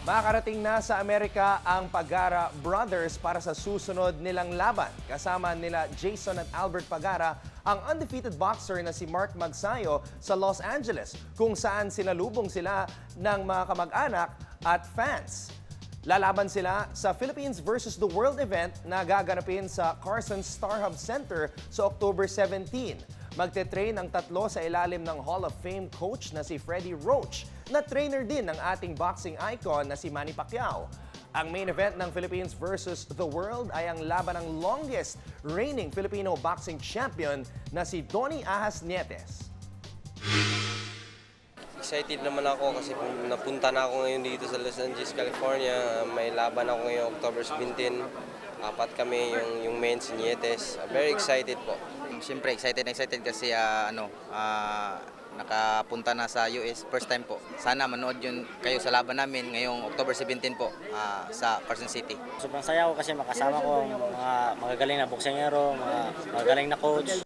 Makakarating na sa Amerika ang Pagara Brothers para sa susunod nilang laban. Kasama nila Jason at Albert Pagara, ang undefeated boxer na si Mark Magsayo sa Los Angeles, kung saan sinalubong sila ng mga kamag-anak at fans. Lalaban sila sa Philippines versus the World event na gaganapin sa Carson Starhub Center sa October 17. Magte-train ang tatlo sa ilalim ng Hall of Fame coach na si Freddie Roach, na trainer din ng ating boxing icon na si Manny Pacquiao. Ang main event ng Philippines versus the World ay ang laban ng longest reigning Filipino boxing champion na si Donnie Ahas Nietes. Excited naman ako kasi napunta na ako ngayon dito sa Los Angeles, California. May laban ako ngayong October 17. Apat kami, yung main si Nietes. Very excited po. Siyempre excited kasi nakapunta na sa US first time po. Sana manood yun kayo sa laban namin ngayong October 17 po sa Carson City. Sobrang saya ko kasi makasama ko ang mga magagaling na boksingero, mga magagaling na coach.